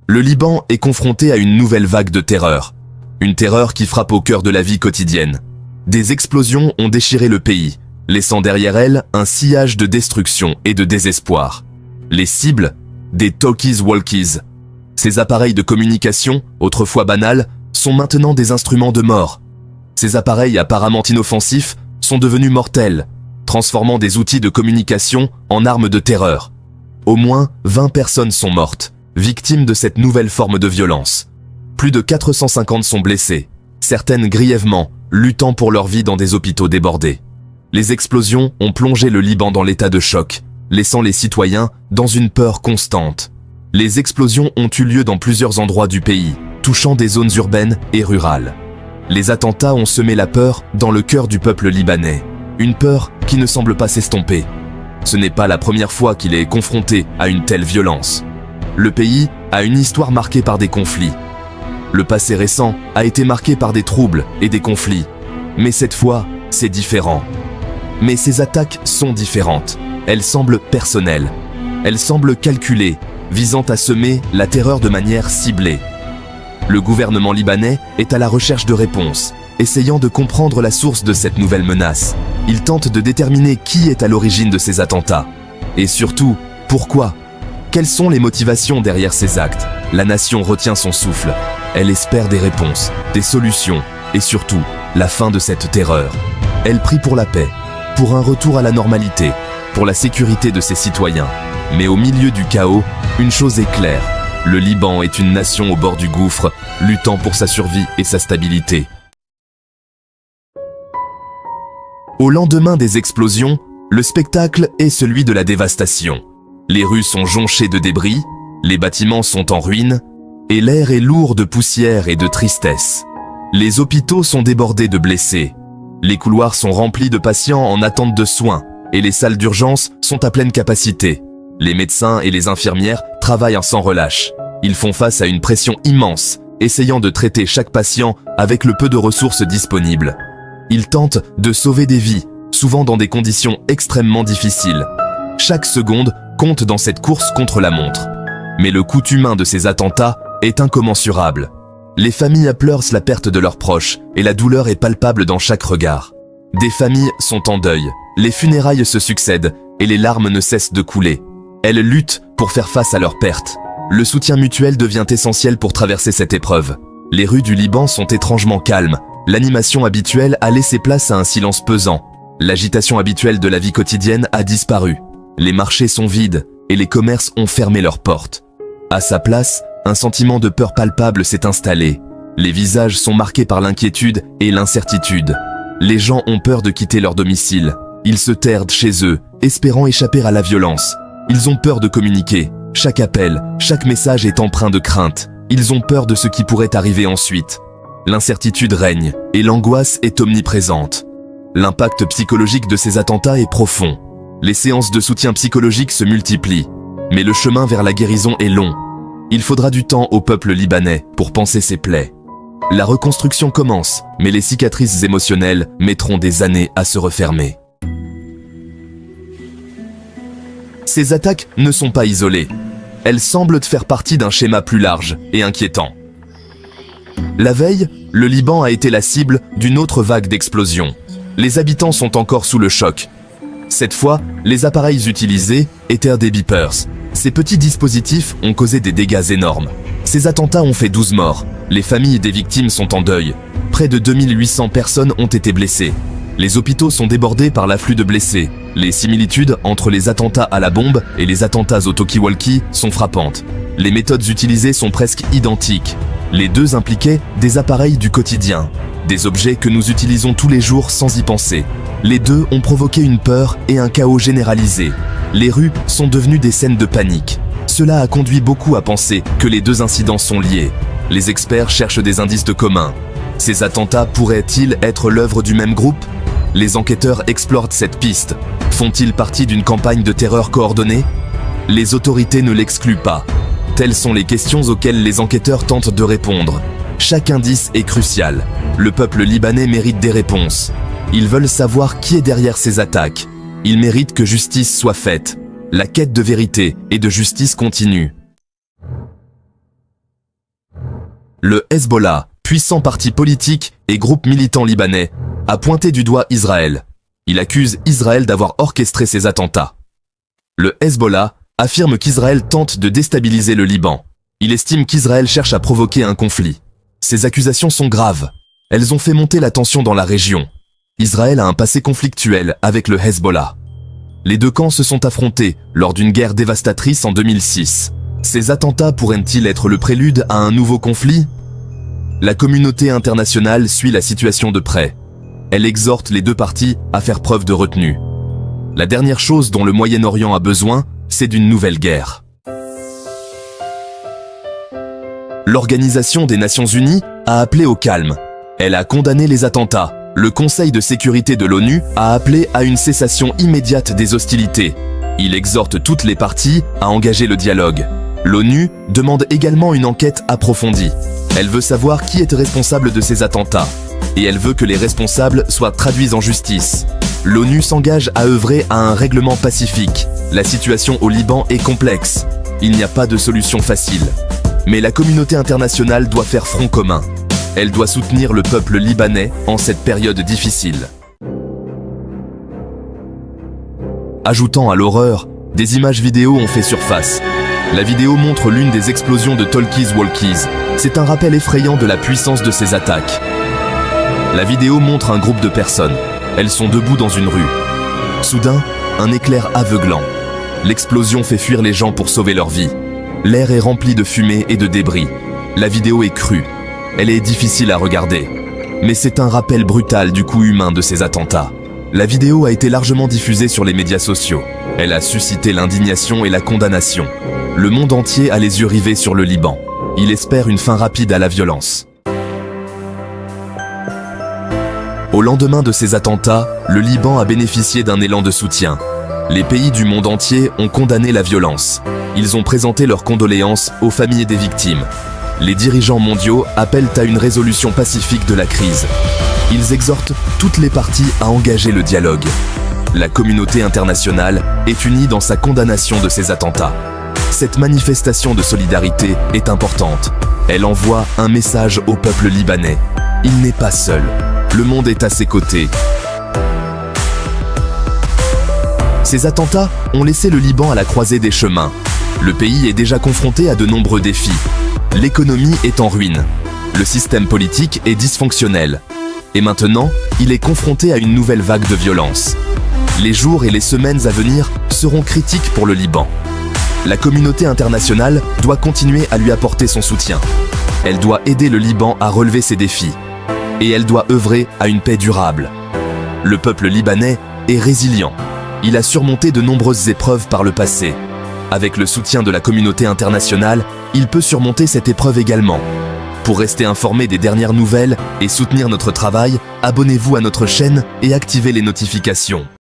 Le Liban est confronté à une nouvelle vague de terreur. Une terreur qui frappe au cœur de la vie quotidienne. Des explosions ont déchiré le pays, laissant derrière elles un sillage de destruction et de désespoir. Les cibles, des talkies-walkies. Ces appareils de communication, autrefois banals, sont maintenant des instruments de mort. Ces appareils apparemment inoffensifs sont devenus mortels, transformant des outils de communication en armes de terreur. Au moins 20 personnes sont mortes, victimes de cette nouvelle forme de violence. Plus de 450 sont blessées, certaines grièvement, luttant pour leur vie dans des hôpitaux débordés. Les explosions ont plongé le Liban dans l'état de choc, laissant les citoyens dans une peur constante. Les explosions ont eu lieu dans plusieurs endroits du pays, touchant des zones urbaines et rurales. Les attentats ont semé la peur dans le cœur du peuple libanais, une peur qui ne semble pas s'estomper. Ce n'est pas la première fois qu'il est confronté à une telle violence. Le pays a une histoire marquée par des conflits. Le passé récent a été marqué par des troubles et des conflits. Mais cette fois, c'est différent. Mais ces attaques sont différentes. Elles semblent personnelles. Elles semblent calculées, visant à semer la terreur de manière ciblée. Le gouvernement libanais est à la recherche de réponses, essayant de comprendre la source de cette nouvelle menace. Il tente de déterminer qui est à l'origine de ces attentats. Et surtout, pourquoi ? Quelles sont les motivations derrière ces actes ? La nation retient son souffle. Elle espère des réponses, des solutions et surtout, la fin de cette terreur. Elle prie pour la paix, pour un retour à la normalité, pour la sécurité de ses citoyens. Mais au milieu du chaos, une chose est claire. Le Liban est une nation au bord du gouffre, luttant pour sa survie et sa stabilité. Au lendemain des explosions, le spectacle est celui de la dévastation. Les rues sont jonchées de débris, les bâtiments sont en ruine, et l'air est lourd de poussière et de tristesse. Les hôpitaux sont débordés de blessés. Les couloirs sont remplis de patients en attente de soins, et les salles d'urgence sont à pleine capacité. Les médecins et les infirmières travaillent sans relâche. Ils font face à une pression immense, essayant de traiter chaque patient avec le peu de ressources disponibles. Ils tentent de sauver des vies, souvent dans des conditions extrêmement difficiles. Chaque seconde compte dans cette course contre la montre. Mais le coût humain de ces attentats est incommensurable. Les familles pleurent la perte de leurs proches et la douleur est palpable dans chaque regard. Des familles sont en deuil, les funérailles se succèdent et les larmes ne cessent de couler. Elles luttent pour faire face à leurs pertes. Le soutien mutuel devient essentiel pour traverser cette épreuve. Les rues du Liban sont étrangement calmes. L'animation habituelle a laissé place à un silence pesant. L'agitation habituelle de la vie quotidienne a disparu. Les marchés sont vides et les commerces ont fermé leurs portes. À sa place, un sentiment de peur palpable s'est installé. Les visages sont marqués par l'inquiétude et l'incertitude. Les gens ont peur de quitter leur domicile. Ils se terrent chez eux, espérant échapper à la violence. Ils ont peur de communiquer. Chaque appel, chaque message est empreint de crainte. Ils ont peur de ce qui pourrait arriver ensuite. L'incertitude règne et l'angoisse est omniprésente. L'impact psychologique de ces attentats est profond. Les séances de soutien psychologique se multiplient. Mais le chemin vers la guérison est long. Il faudra du temps au peuple libanais pour panser ses plaies. La reconstruction commence, mais les cicatrices émotionnelles mettront des années à se refermer. Ces attaques ne sont pas isolées. Elles semblent faire partie d'un schéma plus large et inquiétant. La veille, le Liban a été la cible d'une autre vague d'explosions. Les habitants sont encore sous le choc. Cette fois, les appareils utilisés étaient des beepers. Ces petits dispositifs ont causé des dégâts énormes. Ces attentats ont fait 12 morts. Les familles des victimes sont en deuil. Près de 2800 personnes ont été blessées. Les hôpitaux sont débordés par l'afflux de blessés. Les similitudes entre les attentats à la bombe et les attentats au talkie-walkie sont frappantes. Les méthodes utilisées sont presque identiques. Les deux impliquaient des appareils du quotidien, des objets que nous utilisons tous les jours sans y penser. Les deux ont provoqué une peur et un chaos généralisé. Les rues sont devenues des scènes de panique. Cela a conduit beaucoup à penser que les deux incidents sont liés. Les experts cherchent des indices communs. Ces attentats pourraient-ils être l'œuvre du même groupe ? Les enquêteurs explorent cette piste. Font-ils partie d'une campagne de terreur coordonnée ? Les autorités ne l'excluent pas. Telles sont les questions auxquelles les enquêteurs tentent de répondre. Chaque indice est crucial. Le peuple libanais mérite des réponses. Ils veulent savoir qui est derrière ces attaques. Ils méritent que justice soit faite. La quête de vérité et de justice continue. Le Hezbollah, puissant parti politique et groupe militant libanais, a pointé du doigt Israël. Il accuse Israël d'avoir orchestré ces attentats. Le Hezbollah affirme qu'Israël tente de déstabiliser le Liban. Il estime qu'Israël cherche à provoquer un conflit. Ces accusations sont graves. Elles ont fait monter la tension dans la région. Israël a un passé conflictuel avec le Hezbollah. Les deux camps se sont affrontés lors d'une guerre dévastatrice en 2006. Ces attentats pourraient-ils être le prélude à un nouveau conflit? La communauté internationale suit la situation de près. Elle exhorte les deux parties à faire preuve de retenue. La dernière chose dont le Moyen-Orient a besoin, c'est d'une nouvelle guerre. L'Organisation des Nations Unies a appelé au calme. Elle a condamné les attentats. Le Conseil de sécurité de l'ONU a appelé à une cessation immédiate des hostilités. Il exhorte toutes les parties à engager le dialogue. L'ONU demande également une enquête approfondie. Elle veut savoir qui est responsable de ces attentats. Et elle veut que les responsables soient traduits en justice. L'ONU s'engage à œuvrer à un règlement pacifique. La situation au Liban est complexe. Il n'y a pas de solution facile. Mais la communauté internationale doit faire front commun. Elle doit soutenir le peuple libanais en cette période difficile. Ajoutant à l'horreur, des images vidéo ont fait surface. La vidéo montre l'une des explosions de Talkies Walkies. C'est un rappel effrayant de la puissance de ces attaques. La vidéo montre un groupe de personnes. Elles sont debout dans une rue. Soudain, un éclair aveuglant. L'explosion fait fuir les gens pour sauver leur vie. L'air est rempli de fumée et de débris. La vidéo est crue. Elle est difficile à regarder. Mais c'est un rappel brutal du coût humain de ces attentats. La vidéo a été largement diffusée sur les médias sociaux. Elle a suscité l'indignation et la condamnation. Le monde entier a les yeux rivés sur le Liban. Il espère une fin rapide à la violence. Au lendemain de ces attentats, le Liban a bénéficié d'un élan de soutien. Les pays du monde entier ont condamné la violence. Ils ont présenté leurs condoléances aux familles des victimes. Les dirigeants mondiaux appellent à une résolution pacifique de la crise. Ils exhortent toutes les parties à engager le dialogue. La communauté internationale est unie dans sa condamnation de ces attentats. Cette manifestation de solidarité est importante. Elle envoie un message au peuple libanais. Il n'est pas seul. Le monde est à ses côtés. Ces attentats ont laissé le Liban à la croisée des chemins. Le pays est déjà confronté à de nombreux défis. L'économie est en ruine. Le système politique est dysfonctionnel. Et maintenant, il est confronté à une nouvelle vague de violence. Les jours et les semaines à venir seront critiques pour le Liban. La communauté internationale doit continuer à lui apporter son soutien. Elle doit aider le Liban à relever ses défis. Et elle doit œuvrer à une paix durable. Le peuple libanais est résilient. Il a surmonté de nombreuses épreuves par le passé. Avec le soutien de la communauté internationale, il peut surmonter cette épreuve également. Pour rester informé des dernières nouvelles et soutenir notre travail, abonnez-vous à notre chaîne et activez les notifications.